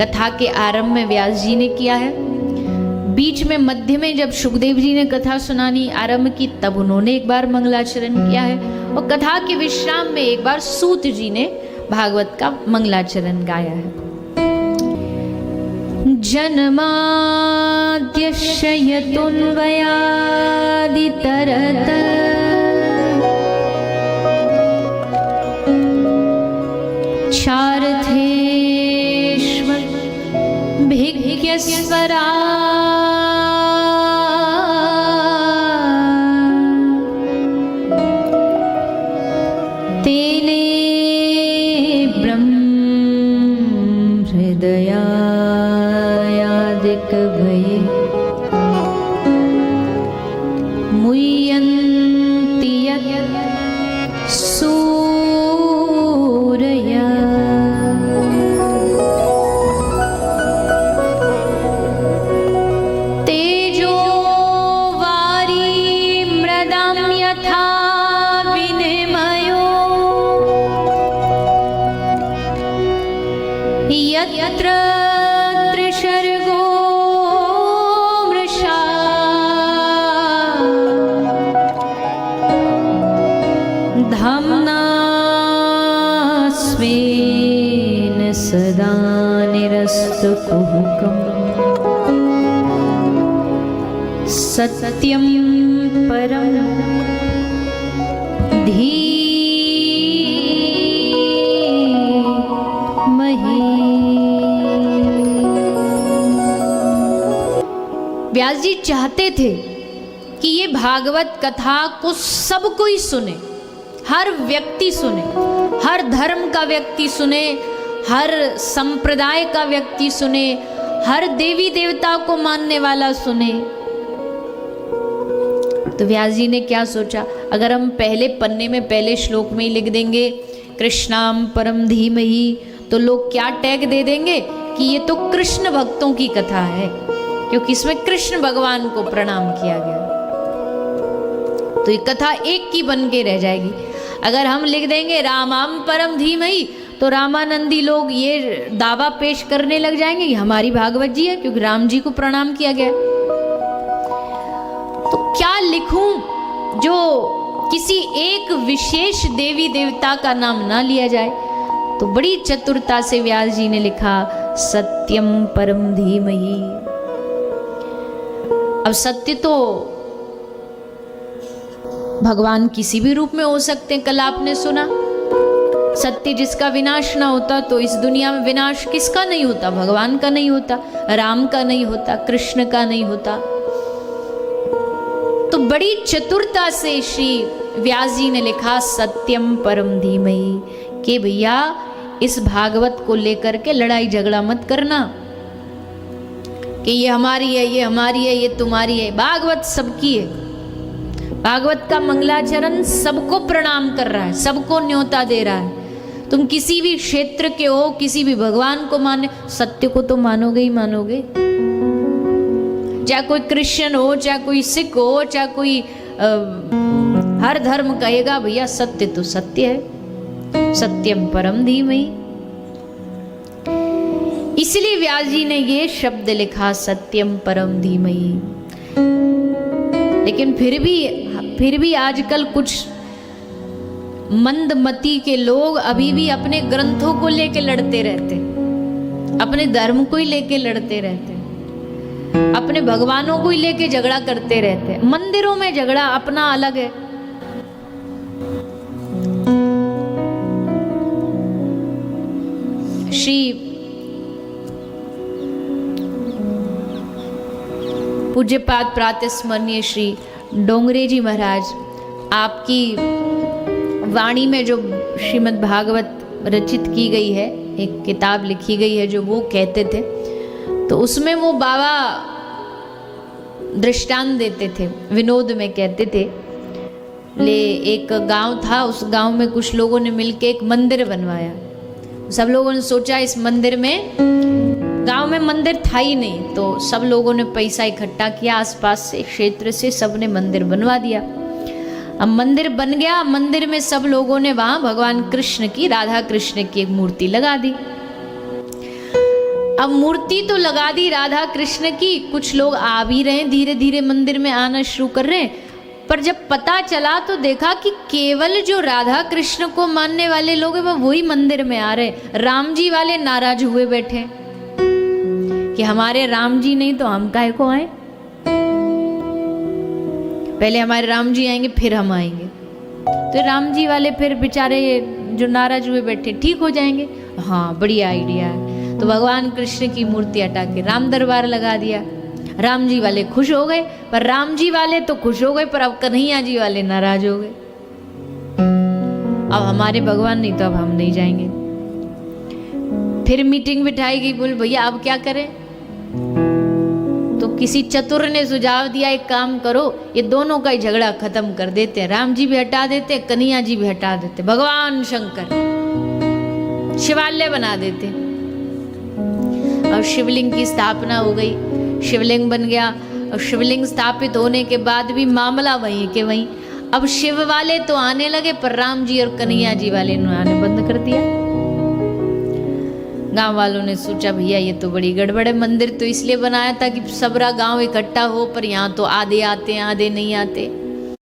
कथा के आरंभ में व्यास जी ने किया है, बीच में मध्य में जब सुखदेव जी ने कथा सुनानी आरंभ की तब उन्होंने एक बार मंगलाचरण किया है, और कथा के विश्राम में एक बार सूत जी ने भागवत का मंगलाचरण गाया है। जन्माद्यस्य यतोऽन्वयादितरत चार्थेष्वभिज्ञस्वरा तेने ब्रह्म हृदयादिकभये मुह्यन्ति सूरया। तेजो वारी मृदां यथा विनिमयो यत्र त्रिसर्गो मृषा धाम्ना स्वेन सदा निरस्तकुहकम् सत्यं परं धीमहि। व्यास जी चाहते थे कि ये भागवत कथा को सब कोई सुने, हर व्यक्ति सुने, हर धर्म का व्यक्ति सुने, हर संप्रदाय का व्यक्ति सुने, हर देवी देवता को मानने वाला सुने। तो व्यास जी ने क्या सोचा, अगर हम पहले पन्ने में पहले श्लोक में ही लिख देंगे कृष्णाम परम धीमहि, तो लोग क्या टैग दे देंगे कि ये तो कृष्ण भक्तों की कथा है, क्योंकि इसमें कृष्ण भगवान को प्रणाम किया गया। तो ये कथा एक की बन के रह जाएगी। अगर हम लिख देंगे रामाम परम धीमहि, तो रामानंदी लोग ये दावा पेश करने लग जाएंगे कि हमारी भागवत जी है, क्योंकि राम जी को प्रणाम किया गया। तो क्या लिखूं जो किसी एक विशेष देवी देवता का नाम ना लिया जाए? तो बड़ी चतुरता से व्यास जी ने लिखा सत्यम परम धीमहि। अब सत्य तो भगवान किसी भी रूप में हो सकते हैं। कल आपने सुना सत्य जिसका विनाश ना होता, तो इस दुनिया में विनाश किसका नहीं होता? भगवान का नहीं होता, राम का नहीं होता, कृष्ण का नहीं होता। तो बड़ी चतुरता से श्री व्यास जी ने लिखा सत्यम परम धीमहि कि भैया इस भागवत को लेकर के लड़ाई झगड़ा मत करना कि ये हमारी है, ये हमारी है, ये तुम्हारी है। भागवत सबकी है। भागवत का मंगलाचरण सबको प्रणाम कर रहा है, सबको न्योता दे रहा है। तुम किसी भी क्षेत्र के हो, किसी भी भगवान को माने, सत्य को तो मानोगे ही मानोगे। चाहे कोई क्रिश्चियन हो, चाहे कोई सिख हो, चाहे कोई हर धर्म कहेगा भैया सत्य तो सत्य है, सत्यम परम धीमहि। इसलिए व्यास जी ने ये शब्द लिखा सत्यम परम धीमहि। लेकिन फिर भी आजकल कुछ मंदमती के लोग अभी भी अपने ग्रंथों को लेके लड़ते रहते, अपने धर्म को ही लेके लड़ते रहते, अपने भगवानों को ही लेके झगड़ा करते रहते। मंदिरों में झगड़ा अपना अलग है। श्री पूज्यपाद प्रातस्मरणीय श्री डोंगरे जी महाराज, आपकी वाणी में जो श्रीमद् भागवत रचित की गई है, एक किताब लिखी गई है, जो वो कहते थे, तो उसमें वो बाबा दृष्टांत देते थे, विनोद में कहते थे। एक गांव था, उस गांव में कुछ लोगों ने मिलके एक मंदिर बनवाया। सब लोगों ने सोचा इस मंदिर में, गांव में मंदिर था ही नहीं, तो सब लोगों ने पैसा इकट्ठा किया, आसपास से क्षेत्र से सबने मंदिर बनवा दिया। अब मंदिर बन गया, मंदिर में सब लोगों ने वहां भगवान कृष्ण की, राधा कृष्ण की एक मूर्ति लगा दी। अब मूर्ति तो लगा दी राधा कृष्ण की, कुछ लोग आ भी रहे हैं, धीरे धीरे मंदिर में आना शुरू कर रहे हैं। पर जब पता चला तो देखा कि केवल जो राधा कृष्ण को मानने वाले लोग हैं वही मंदिर में आ रहे। राम जी वाले नाराज हुए बैठे कि हमारे राम जी नहीं तो हम काहे को आए, पहले हमारे राम जी आएंगे फिर हम आएंगे। तो राम जी वाले फिर बेचारे जो नाराज हुए बैठे ठीक हो जाएंगे। हाँ बढ़िया आइडिया है। तो भगवान कृष्ण की मूर्ति हटा के राम दरबार लगा दिया। राम जी वाले खुश हो गए, पर राम जी वाले तो खुश हो गए पर अब कन्हैया जी वाले नाराज हो गए। अब हमारे भगवान नहीं तो अब हम नहीं जाएंगे। फिर मीटिंग बिठाई गई, बोल भैया अब क्या करें। तो किसी चतुर ने सुझाव दिया, एक काम करो ये दोनों का ही झगड़ा खत्म कर देते हैं, राम जी भी हटा देते, कन्हैया जी भी हटा देते, भगवान शंकर शिवालय बना देते। अब शिवलिंग की स्थापना हो गई, शिवलिंग बन गया। और शिवलिंग स्थापित होने के बाद भी मामला वहीं के वहीं। अब शिव वाले तो आने लगे पर राम जी और कन्हैया जी वाले ने आने बंद कर दिया। गांव वालों ने सोचा भैया ये तो बड़ी गड़बड़ है, मंदिर तो इसलिए बनाया था कि सबरा गांव इकट्ठा हो, पर यहाँ तो आधे आते हैं आधे नहीं आते।